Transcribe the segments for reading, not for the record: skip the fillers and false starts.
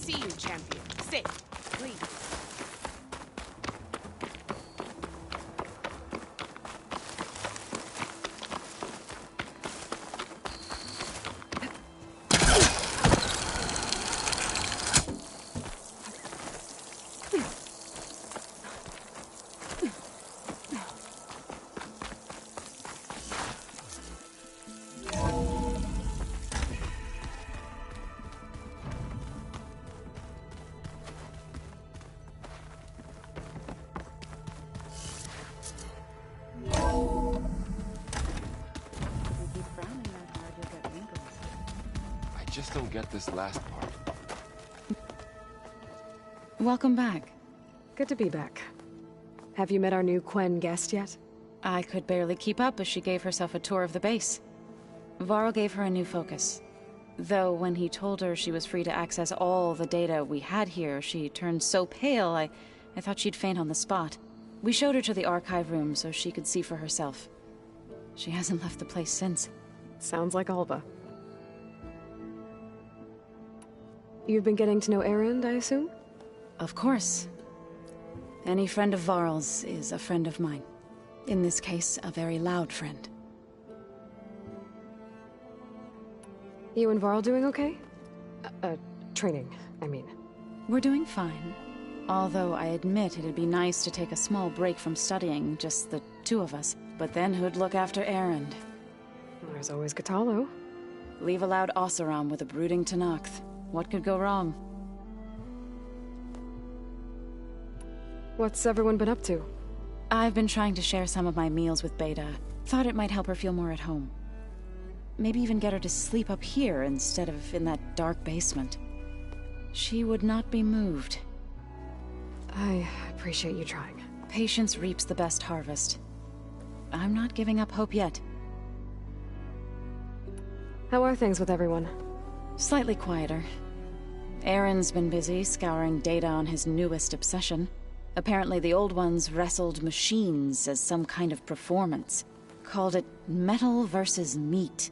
see you, champion. Sit, please. I just don't get this last part. Welcome back. Good to be back. Have you met our new Quen guest yet? I could barely keep up as she gave herself a tour of the base. Varl gave her a new focus. Though when he told her she was free to access all the data we had here, she turned so pale I thought she'd faint on the spot. We showed her to the archive room so she could see for herself. She hasn't left the place since. Sounds like Alba. You've been getting to know Erend, I assume? Of course. Any friend of Varl's is a friend of mine. In this case, a very loud friend. You and Varl doing okay? Training, I mean. We're doing fine. Although I admit it'd be nice to take a small break from studying, just the two of us. But then who'd look after Erend? There's always Gatalo. Leave a loud Oseram with a brooding Tenakth. What could go wrong? What's everyone been up to? I've been trying to share some of my meals with Beta. Thought it might help her feel more at home. Maybe even get her to sleep up here instead of in that dark basement. She would not be moved. I appreciate you trying. Patience reaps the best harvest. I'm not giving up hope yet. How are things with everyone? Slightly quieter. Aaron's been busy scouring data on his newest obsession. Apparently the old ones wrestled machines as some kind of performance. Called it metal versus meat.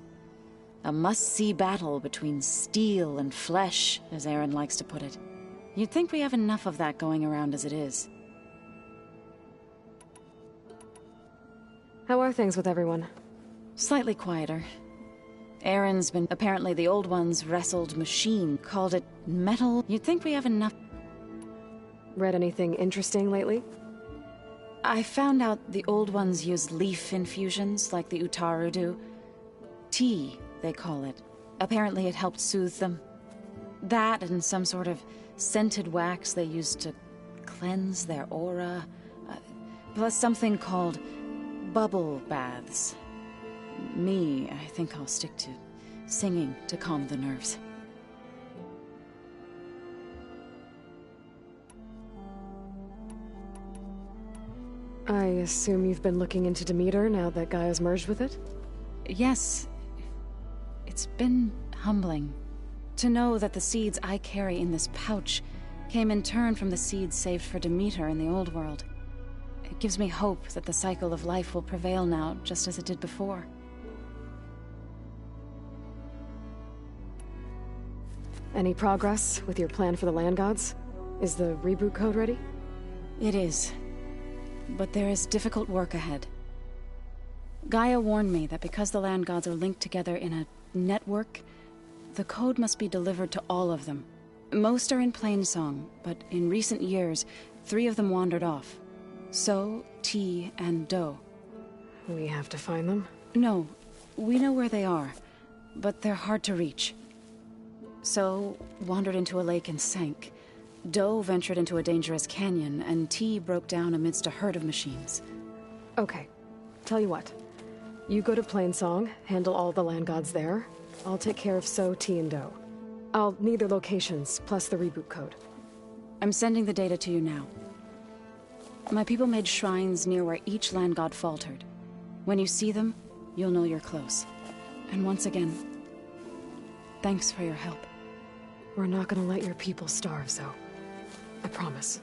A must-see battle between steel and flesh, as Aaron likes to put it. You'd think we have enough of that going around as it is. How are things with everyone? Slightly quieter. Aaron's been... Apparently the old ones wrestled machine. Called it metal. You'd think we have enough... Read anything interesting lately? I found out the old ones use leaf infusions like the Utaru do. Tea, they call it. Apparently it helped soothe them. That and some sort of scented wax they used to cleanse their aura. Plus something called bubble baths. Me, I think I'll stick to singing to calm the nerves. I assume you've been looking into Demeter now that Gaia's merged with it? Yes. It's been humbling to know that the seeds I carry in this pouch came in turn from the seeds saved for Demeter in the old world. It gives me hope that the cycle of life will prevail now, just as it did before. Any progress with your plan for the land gods? Is the reboot code ready? It is. But there is difficult work ahead. Gaia warned me that because the land gods are linked together in a network, the code must be delivered to all of them. Most are in Plainsong, but in recent years, 3 of them wandered off. So, T, and Do. We have to find them? No, we know where they are, but they're hard to reach. So, wandered into a lake and sank. Do ventured into a dangerous canyon, and T broke down amidst a herd of machines. Okay. Tell you what. You go to Plainsong, handle all the land gods there. I'll take care of So, T, and Do. I'll need their locations, plus the reboot code. I'm sending the data to you now. My people made shrines near where each land god faltered. When you see them, you'll know you're close. And once again, thanks for your help. We're not gonna let your people starve, Zoe. I promise.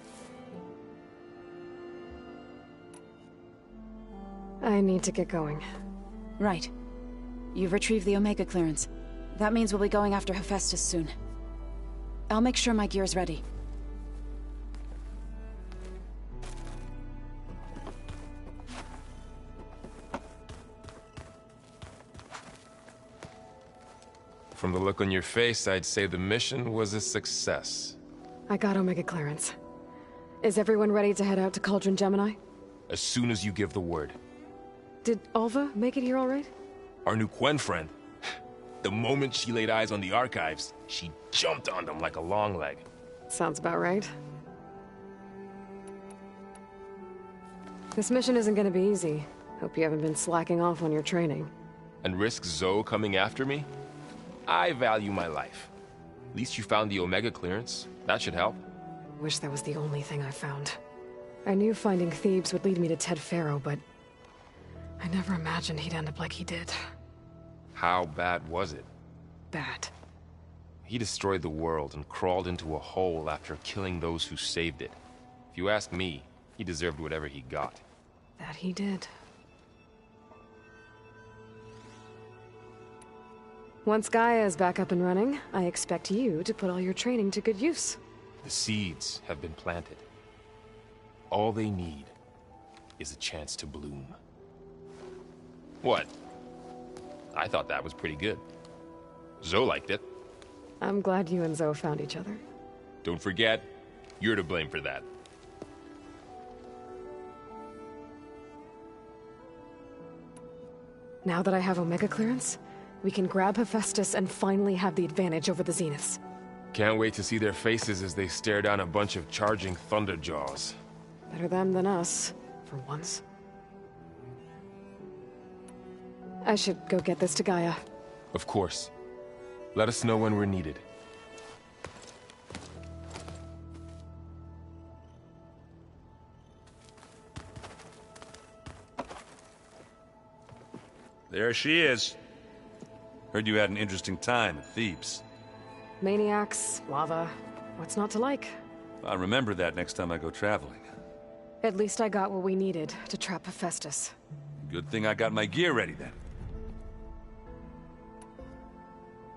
I need to get going. Right. You've retrieved the Omega clearance. That means we'll be going after Hephaestus soon. I'll make sure my gear's ready. From the look on your face, I'd say the mission was a success. I got Omega clearance. Is everyone ready to head out to Cauldron Gemini? As soon as you give the word. Did Alva make it here all right? Our new Quen friend. The moment she laid eyes on the archives, she jumped on them like a long leg. Sounds about right. This mission isn't gonna be easy. Hope you haven't been slacking off on your training. And risk Zoe coming after me? I value my life. At least you found the Omega clearance. That should help. Wish that was the only thing I found. I knew finding Thebes would lead me to Ted Faro, but I never imagined he'd end up like he did. How bad was it? Bad. He destroyed the world and crawled into a hole after killing those who saved it. If you ask me, he deserved whatever he got. That he did. Once Gaia is back up and running, I expect you to put all your training to good use. The seeds have been planted. All they need is a chance to bloom. What? I thought that was pretty good. Zoe liked it. I'm glad you and Zoe found each other. Don't forget, you're to blame for that. Now that I have Omega clearance, we can grab Hephaestus and finally have the advantage over the Zeniths. Can't wait to see their faces as they stare down a bunch of charging Thunderjaws. Better them than us, for once. I should go get this to Gaia. Of course. Let us know when we're needed. There she is. Heard you had an interesting time at Thebes. Maniacs, lava, what's not to like? I'll remember that next time I go traveling. At least I got what we needed to trap Hephaestus. Good thing I got my gear ready then.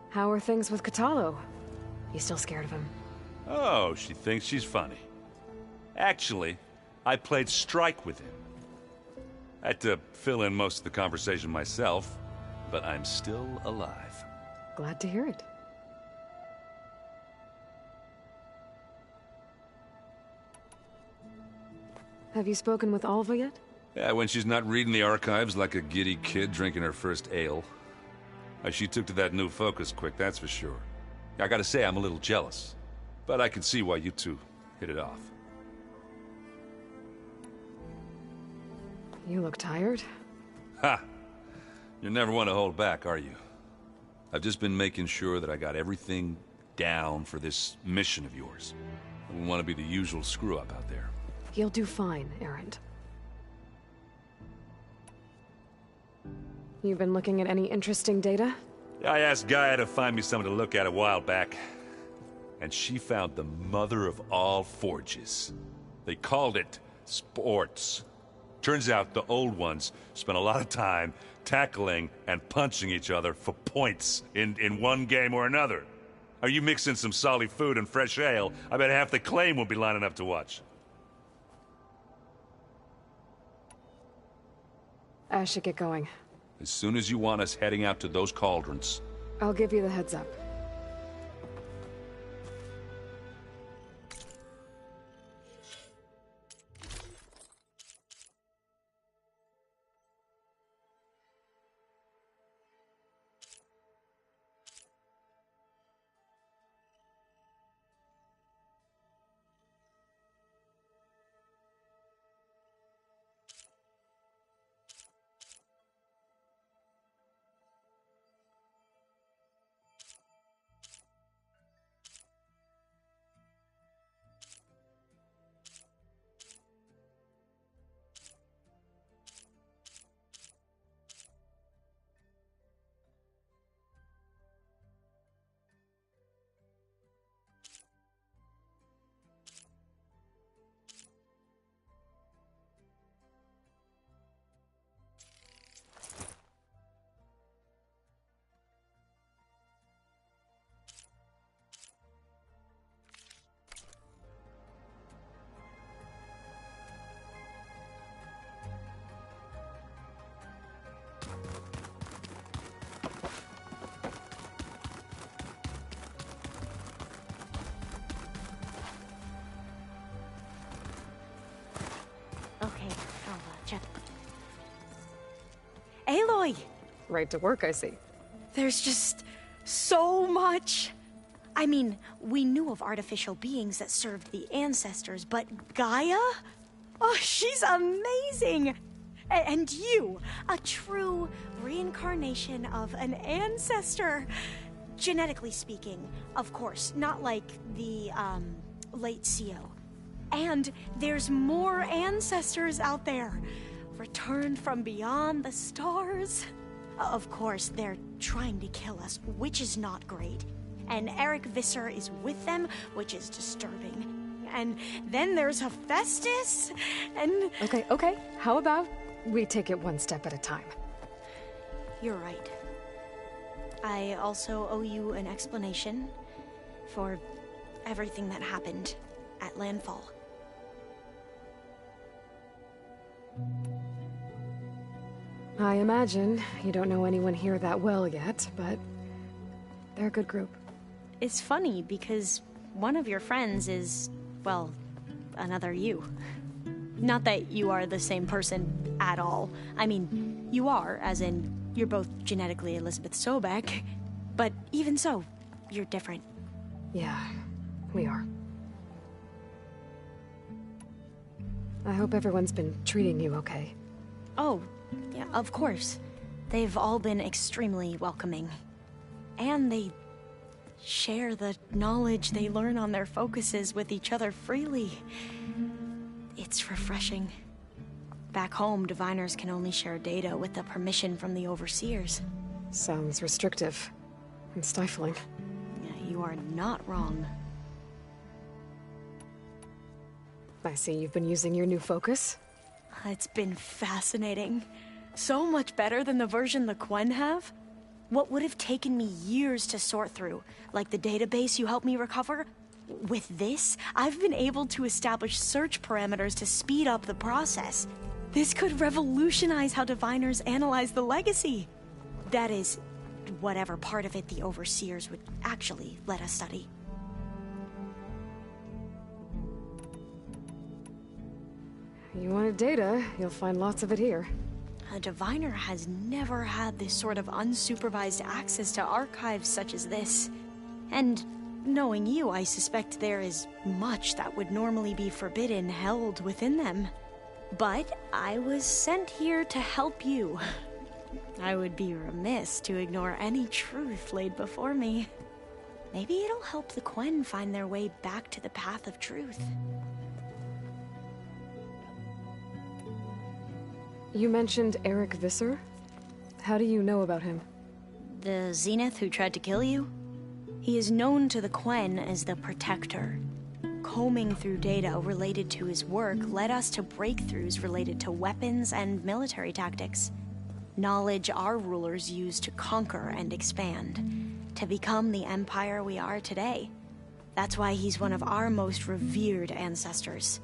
How are things with Katalo? You still scared of him? Oh, she thinks she's funny. Actually, I played strike with him. I had to fill in most of the conversation myself, but I'm still alive. Glad to hear it. Have you spoken with Alva yet? Yeah, when she's not reading the archives like a giddy kid drinking her first ale. She took to that new focus quick, that's for sure. I gotta say, I'm a little jealous. But I can see why you two hit it off. You look tired. Ha! You never want to hold back, are you? I've just been making sure that I got everything down for this mission of yours. I wouldn't want to be the usual screw-up out there. You'll do fine, Erend. You've been looking at any interesting data? I asked Gaia to find me something to look at a while back. And she found the mother of all forges. They called it sports. Turns out the old ones spent a lot of time tackling and punching each other for points in one game or another. Are you mixing some solid food and fresh ale? I bet half the claim will be lining up to watch. I should get going. As soon as you want us heading out to those cauldrons. I'll give you the heads up. Gotcha. Aloy! Right to work, I see. There's just so much. I mean, we knew of artificial beings that served the ancestors, but Gaia? Oh, she's amazing! And you, a true reincarnation of an ancestor. Genetically speaking, of course, not like the, late CO. And there's more ancestors out there, returned from beyond the stars. Of course, they're trying to kill us, which is not great. And Eric Visser is with them, which is disturbing. And then there's Hephaestus, and... Okay. How about we take it one step at a time? You're right. I also owe you an explanation for everything that happened at Landfall. I imagine you don't know anyone here that well yet, but they're a good group. It's funny because one of your friends is, well, another you. Not that you are the same person at all. I mean, you are, as in, you're both genetically Elizabeth Sobek, but even so, you're different. Yeah, we are. I hope everyone's been treating you okay. Oh, yeah, of course. They've all been extremely welcoming. And they share the knowledge they learn on their focuses with each other freely. It's refreshing. Back home, diviners can only share data with the permission from the overseers. Sounds restrictive and stifling. Yeah, you are not wrong. I see you've been using your new focus. It's been fascinating. So much better than the version the Quen have. What would have taken me years to sort through, like the database you helped me recover, with this, I've been able to establish search parameters to speed up the process. This could revolutionize how diviners analyze the legacy. That is, whatever part of it the overseers would actually let us study. You wanted data, you'll find lots of it here. A diviner has never had this sort of unsupervised access to archives such as this. And knowing you, I suspect there is much that would normally be forbidden held within them. But I was sent here to help you. I would be remiss to ignore any truth laid before me. Maybe it'll help the Quen find their way back to the path of truth. You mentioned Eric Visser? How do you know about him? The Zenith who tried to kill you? He is known to the Quen as the Protector. Combing through data related to his work led us to breakthroughs related to weapons and military tactics. Knowledge our rulers used to conquer and expand, to become the empire we are today. That's why he's one of our most revered ancestors.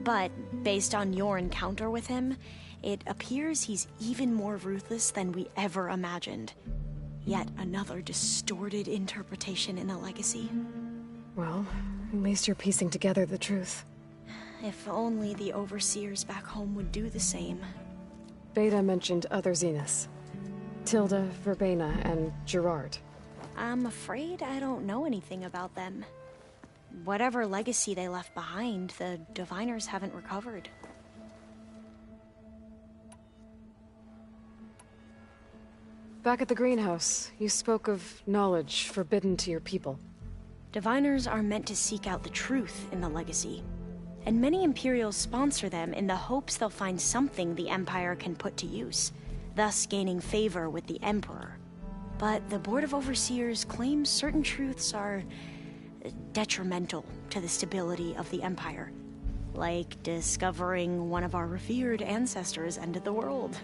But based on your encounter with him, it appears he's even more ruthless than we ever imagined. Yet another distorted interpretation in the legacy. Well, at least you're piecing together the truth. If only the overseers back home would do the same. Beta mentioned other Zeniths. Tilda, Verbena, and Gerard. I'm afraid I don't know anything about them. Whatever legacy they left behind, the diviners haven't recovered. Back at the greenhouse, you spoke of knowledge forbidden to your people. Diviners are meant to seek out the truth in the legacy, and many Imperials sponsor them in the hopes they'll find something the Empire can put to use, thus gaining favor with the Emperor. But the Board of Overseers claims certain truths are detrimental to the stability of the Empire, like discovering one of our revered ancestors ended the world.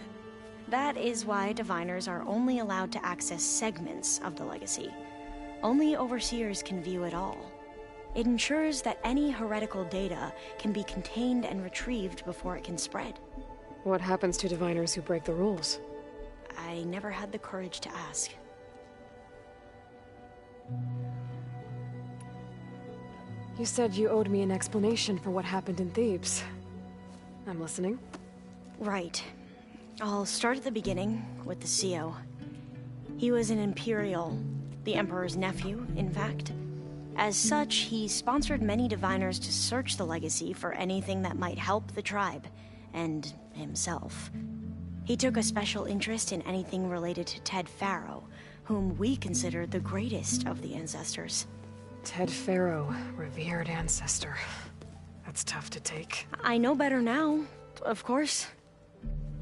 That is why diviners are only allowed to access segments of the legacy. Only overseers can view it all. It ensures that any heretical data can be contained and retrieved before it can spread. What happens to diviners who break the rules? I never had the courage to ask. You said you owed me an explanation for what happened in Thebes. I'm listening. Right. I'll start at the beginning with the CEO. He was an Imperial, the Emperor's nephew, in fact. As such, he sponsored many diviners to search the legacy for anything that might help the tribe, and himself. He took a special interest in anything related to Ted Faro, whom we consider the greatest of the ancestors. Ted Faro, revered ancestor. That's tough to take. I know better now, of course.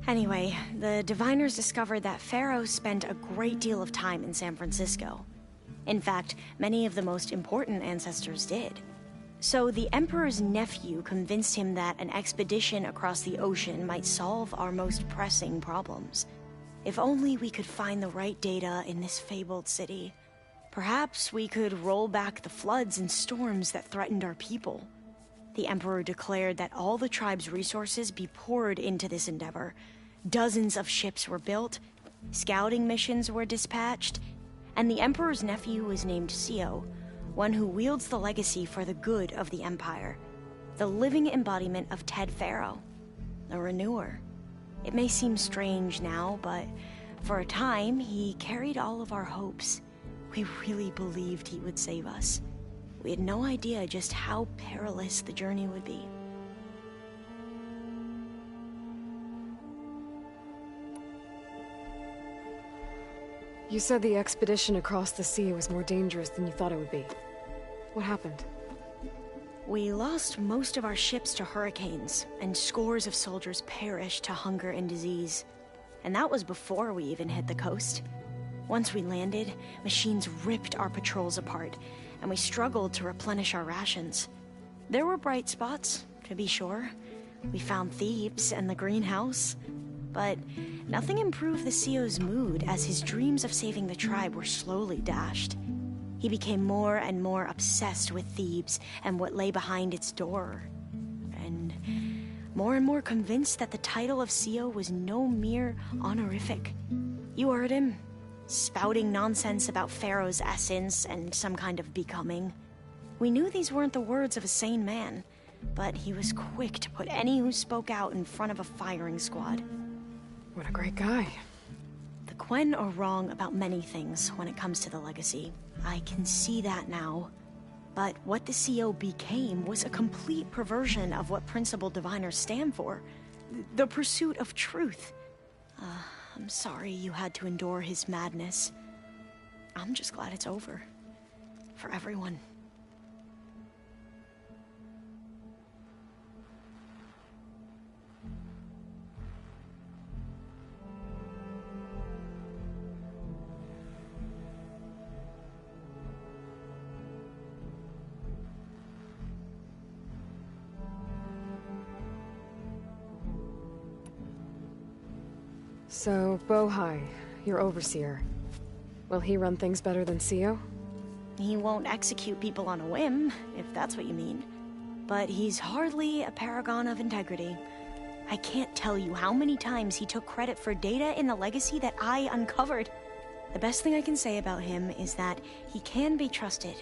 Anyway, the diviners discovered that Faro spent a great deal of time in San Francisco. In fact, many of the most important ancestors did. So the Emperor's nephew convinced him that an expedition across the ocean might solve our most pressing problems. If only we could find the right data in this fabled city. Perhaps we could roll back the floods and storms that threatened our people. The Emperor declared that all the tribe's resources be poured into this endeavor. Dozens of ships were built, scouting missions were dispatched, and the Emperor's nephew was named CEO, one who wields the legacy for the good of the Empire. The living embodiment of Ted Faro, a renewer. It may seem strange now, but for a time, he carried all of our hopes. We really believed he would save us. We had no idea just how perilous the journey would be. You said the expedition across the sea was more dangerous than you thought it would be. What happened? We lost most of our ships to hurricanes, and scores of soldiers perished to hunger and disease. And that was before we even hit the coast. Once we landed, machines ripped our patrols apart, and we struggled to replenish our rations. There were bright spots, to be sure. We found Thebes and the greenhouse. But nothing improved the CEO's mood as his dreams of saving the tribe were slowly dashed. He became more and more obsessed with Thebes and what lay behind its door. And more convinced that the title of CEO was no mere honorific. You heard him, spouting nonsense about Pharaoh's essence and some kind of becoming. We knew these weren't the words of a sane man, but he was quick to put any who spoke out in front of a firing squad. What a great guy. The Quen are wrong about many things when it comes to the legacy. I can see that now. But what the CEO became was a complete perversion of what principled diviners stand for. The pursuit of truth. I'm sorry you had to endure his madness. I'm just glad it's over. For everyone. So, Bohai, your overseer. Will he run things better than CEO? He won't execute people on a whim, if that's what you mean. But he's hardly a paragon of integrity. I can't tell you how many times he took credit for data in the legacy that I uncovered. The best thing I can say about him is that he can be trusted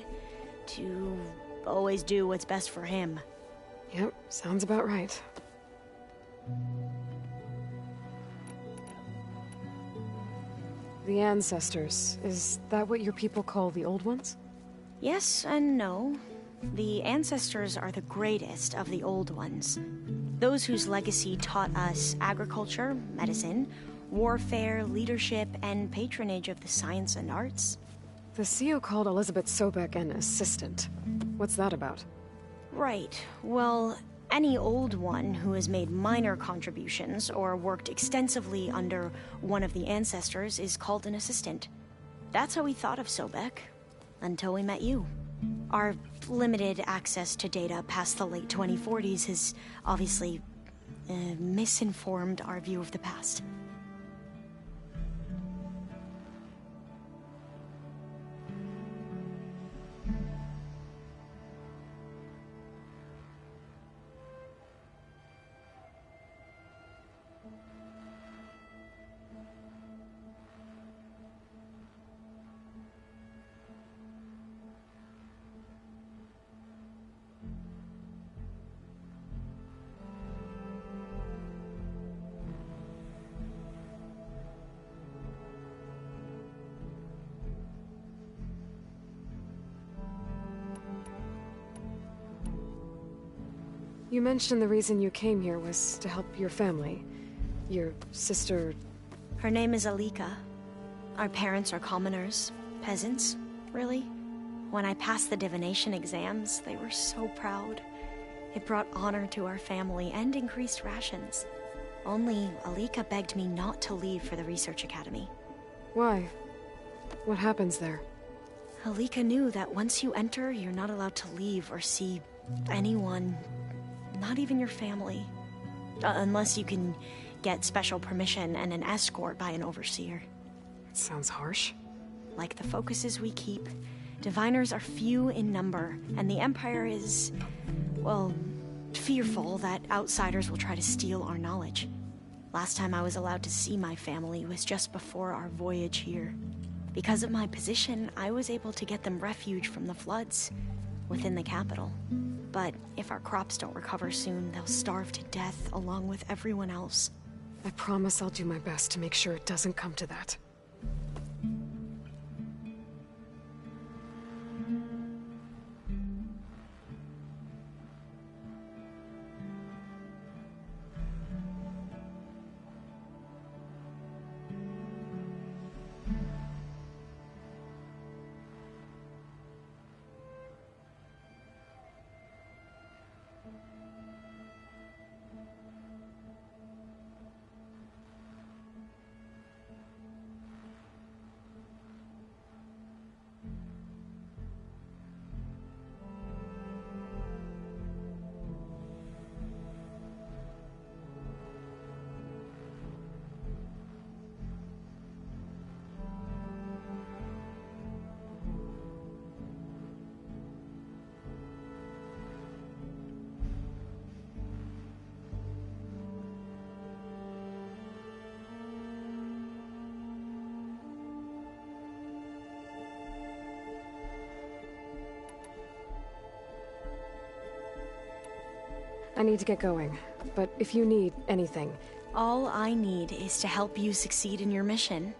to always do what's best for him. Yep, sounds about right. The ancestors, is that what your people call the old ones? Yes and no. The ancestors are the greatest of the old ones. Those whose legacy taught us agriculture, medicine, warfare, leadership, and patronage of the science and arts. The CEO called Elizabeth Sobek an assistant. What's that about? Right. Well, any old one who has made minor contributions or worked extensively under one of the ancestors is called an assistant. That's how we thought of Sobek, until we met you. Our limited access to data past the late 2040s has obviously misinformed our view of the past. You mentioned the reason you came here was to help your family. Your sister... Her name is Alika. Our parents are commoners. Peasants, really. When I passed the divination exams, they were so proud. It brought honor to our family and increased rations. Only Alika begged me not to leave for the research academy. Why? What happens there? Alika knew that once you enter, you're not allowed to leave or see anyone, not even your family. Unless you can get special permission and an escort by an overseer. It sounds harsh. Like the focuses we keep, diviners are few in number, and the Empire is, well, fearful that outsiders will try to steal our knowledge. Last time I was allowed to see my family was just before our voyage here. Because of my position, I was able to get them refuge from the floods within the capital. But if our crops don't recover soon, they'll starve to death along with everyone else. I promise I'll do my best to make sure it doesn't come to that. I need to get going, but if you need anything... All I need is to help you succeed in your mission.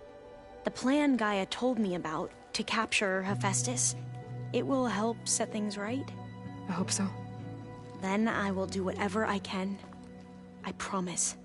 The plan Gaia told me about, to capture Hephaestus, it will help set things right. I hope so. Then I will do whatever I can. I promise.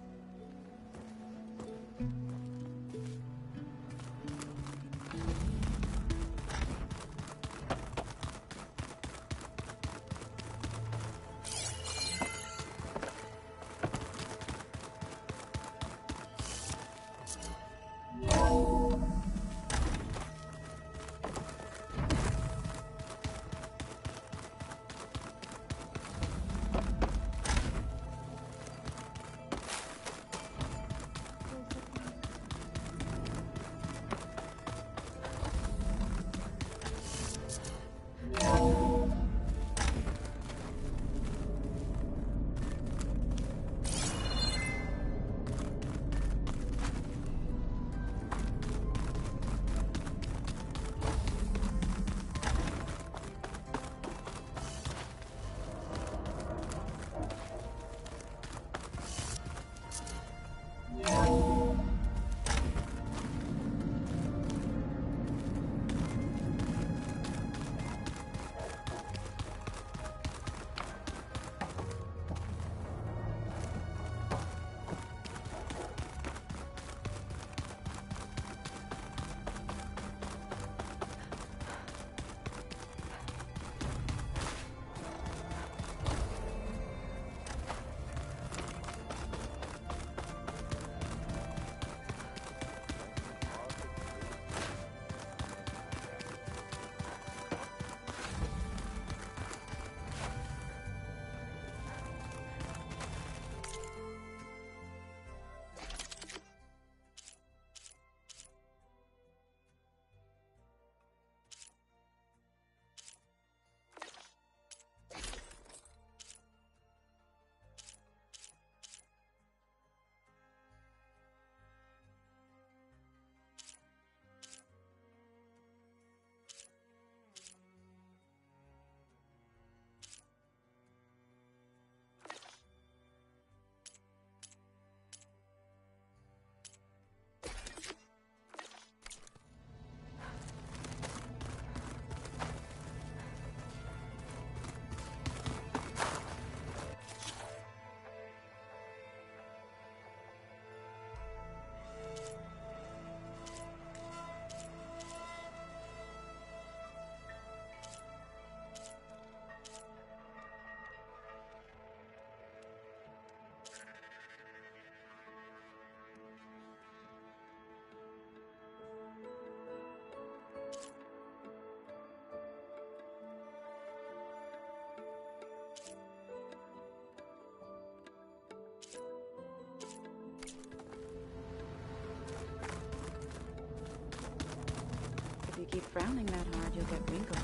keep frowning that hard, you'll get wrinkles.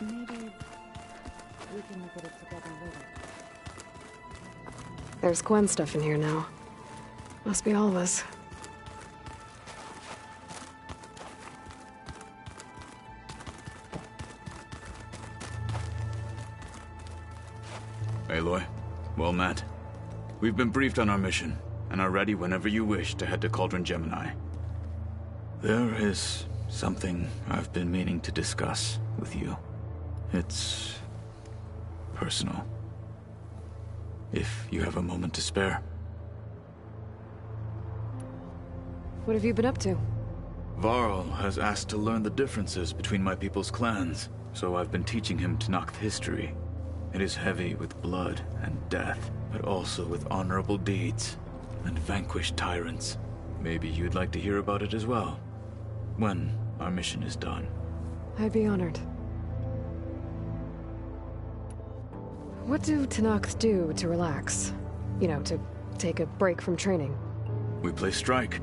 Maybe we can look at it together later. There's Gwen stuff in here now. Must be all of us. Aloy, well met. We've been briefed on our mission, and are ready whenever you wish to head to Cauldron Gemini. There is something I've been meaning to discuss with you. It's personal. If you have a moment to spare. What have you been up to? Varl has asked to learn the differences between my people's clans, so I've been teaching him Tenakth history. It is heavy with blood and death, but also with honorable deeds and vanquished tyrants. Maybe you'd like to hear about it as well, when our mission is done. I'd be honored. What do Tenakth do to relax? You know, to take a break from training? We play strike.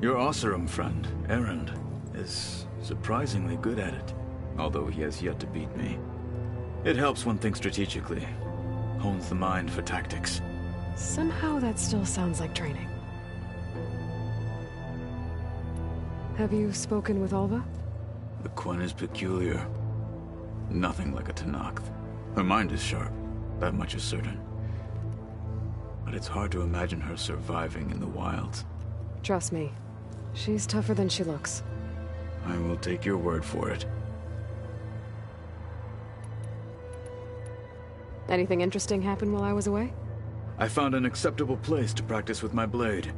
Your Oseram friend, Erend, is surprisingly good at it, although he has yet to beat me. It helps one think strategically, hones the mind for tactics. Somehow that still sounds like training. Have you spoken with Alva? The Quen is peculiar. Nothing like a Tenakth. Her mind is sharp, that much is certain. But it's hard to imagine her surviving in the wilds. Trust me, she's tougher than she looks. I will take your word for it. Anything interesting happen while I was away? I found an acceptable place to practice with my blade.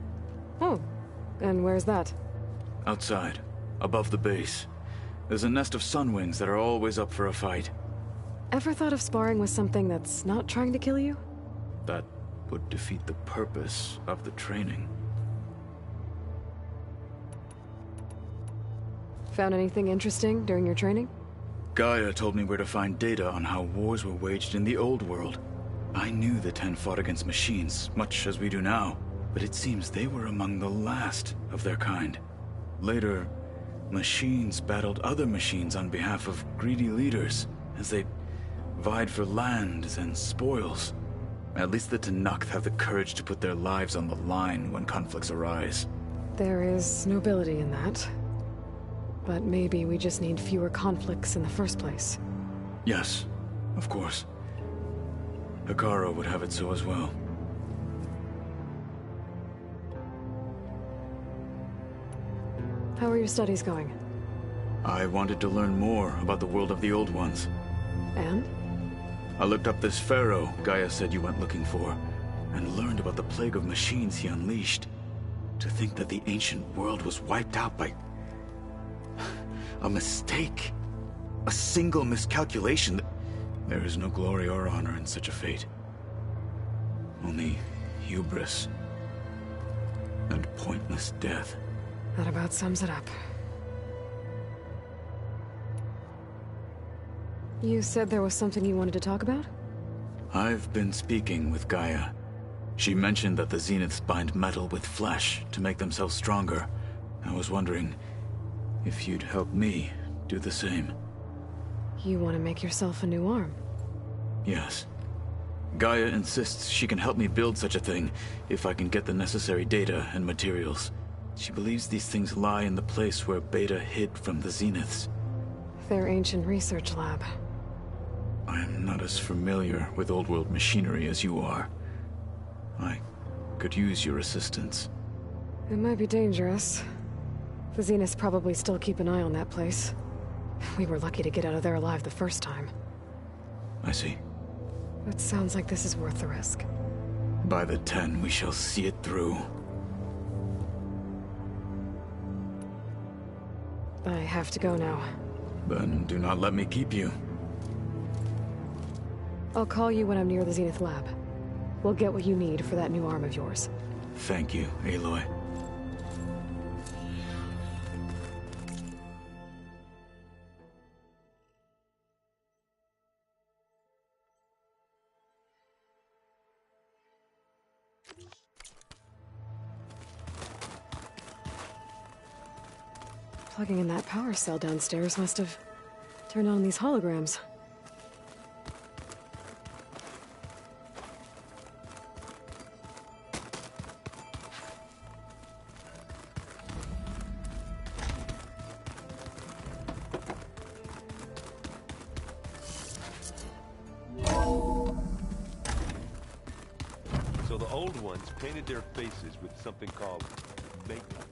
Oh, and where's that? Outside, above the base. There's a nest of sunwings that are always up for a fight. Ever thought of sparring with something that's not trying to kill you? That would defeat the purpose of the training. Found anything interesting during your training? Gaia told me where to find data on how wars were waged in the old world. I knew the Ten fought against machines, much as we do now, but it seems they were among the last of their kind. Later, machines battled other machines on behalf of greedy leaders, as they vied for lands and spoils. At least the Tenakth have the courage to put their lives on the line when conflicts arise. There is nobility in that. But maybe we just need fewer conflicts in the first place. Yes, of course. Hekara would have it so as well. How are your studies going? I wanted to learn more about the world of the Old Ones. And? I looked up this pharaoh Gaia said you went looking for, and learned about the plague of machines he unleashed. To think that the ancient world was wiped out by a mistake. A single miscalculation. There is no glory or honor in such a fate. Only hubris and pointless death. That about sums it up. You said there was something you wanted to talk about? I've been speaking with Gaia. She mentioned that the Zeniths bind metal with flesh to make themselves stronger. I was wondering if you'd help me do the same. You want to make yourself a new arm? Yes. Gaia insists she can help me build such a thing if I can get the necessary data and materials. She believes these things lie in the place where Beta hid from the Zeniths. Their ancient research lab. I am not as familiar with old world machinery as you are. I could use your assistance. It might be dangerous. The Zeniths probably still keep an eye on that place. We were lucky to get out of there alive the first time. I see. It sounds like this is worth the risk. By the 10, we shall see it through. I have to go now. Then do not let me keep you. I'll call you when I'm near the Zenith lab. We'll get what you need for that new arm of yours. Thank you, Aloy. Plugging in that power cell downstairs must have turned on these holograms. So the old ones painted their faces with something called makeup.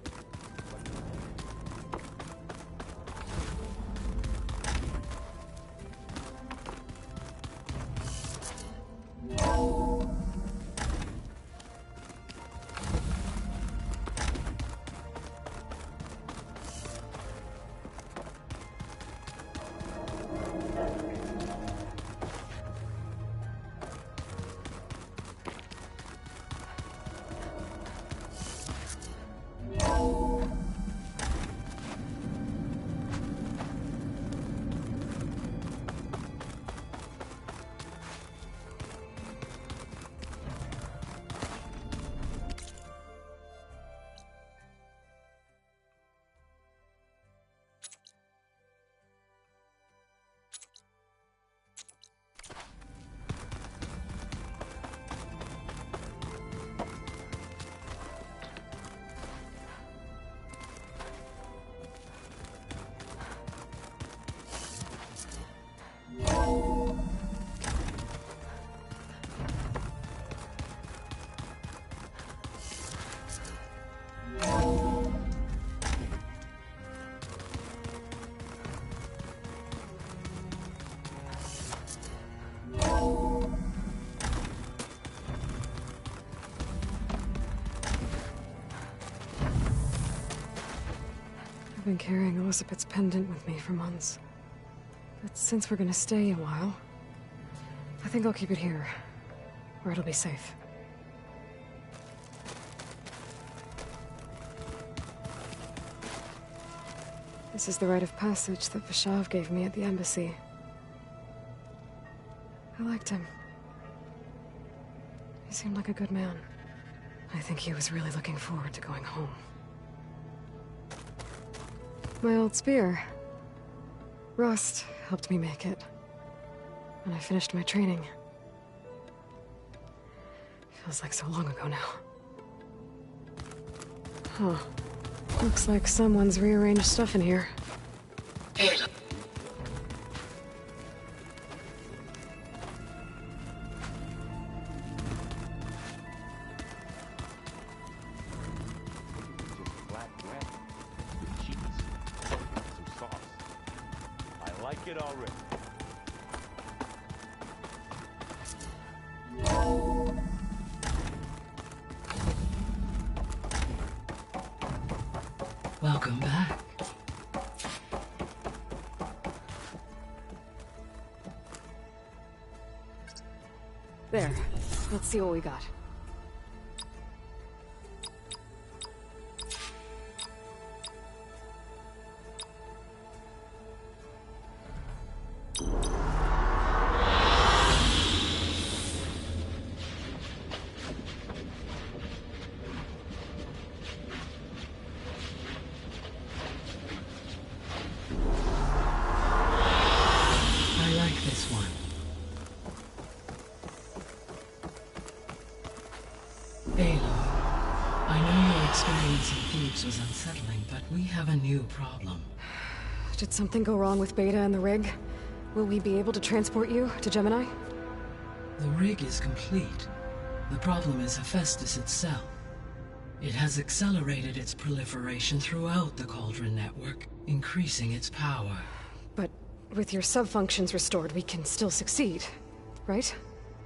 I've been carrying Elizabeth's pendant with me for months. But since we're gonna stay a while, I think I'll keep it here, where it'll be safe. This is the rite of passage that Vashav gave me at the embassy. I liked him. He seemed like a good man. I think he was really looking forward to going home. My old spear. Rust helped me make it. And I finished my training. Feels like so long ago now. Huh. Looks like someone's rearranged stuff in here. It already. Welcome back. There. Let's see what we got. Was unsettling, but we have a new problem. Did something go wrong with Beta and the rig? Will we be able to transport you to Gemini? The rig is complete. The problem is Hephaestus itself. It has accelerated its proliferation throughout the Cauldron network, increasing its power. But with your sub-functions restored, we can still succeed, right?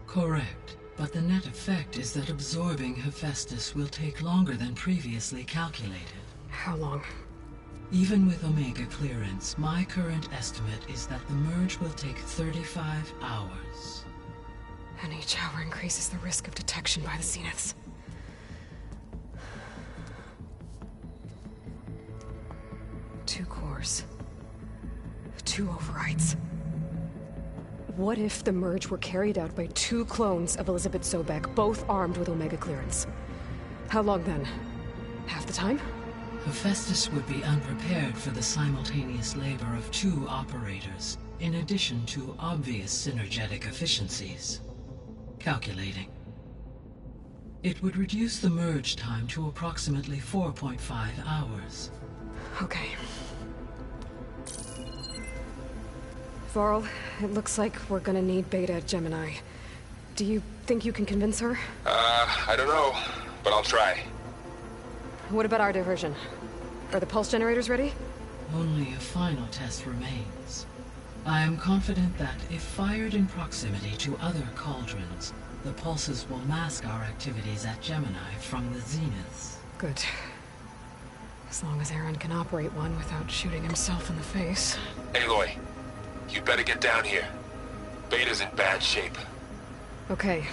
Correct. But the net effect is that absorbing Hephaestus will take longer than previously calculated. How long? Even with Omega clearance, my current estimate is that the merge will take 35 hours. And each hour increases the risk of detection by the Zeniths. Two cores. Two overrides. What if the merge were carried out by two clones of Elizabeth Sobek, both armed with Omega clearance? How long then? Half the time? Hephaestus would be unprepared for the simultaneous labor of 2 operators, in addition to obvious synergetic efficiencies. Calculating. It would reduce the merge time to approximately 4.5 hours. Okay. Varl, it looks like we're gonna need Beta at Gemini. Do you think you can convince her? I don't know, but I'll try. What about our diversion? Are the pulse generators ready? Only a final test remains. I am confident that if fired in proximity to other cauldrons, the pulses will mask our activities at Gemini from the zeniths. Good. As long as Aaron can operate one without shooting himself in the face. Aloy, you better get down here. Beta's in bad shape. Okay,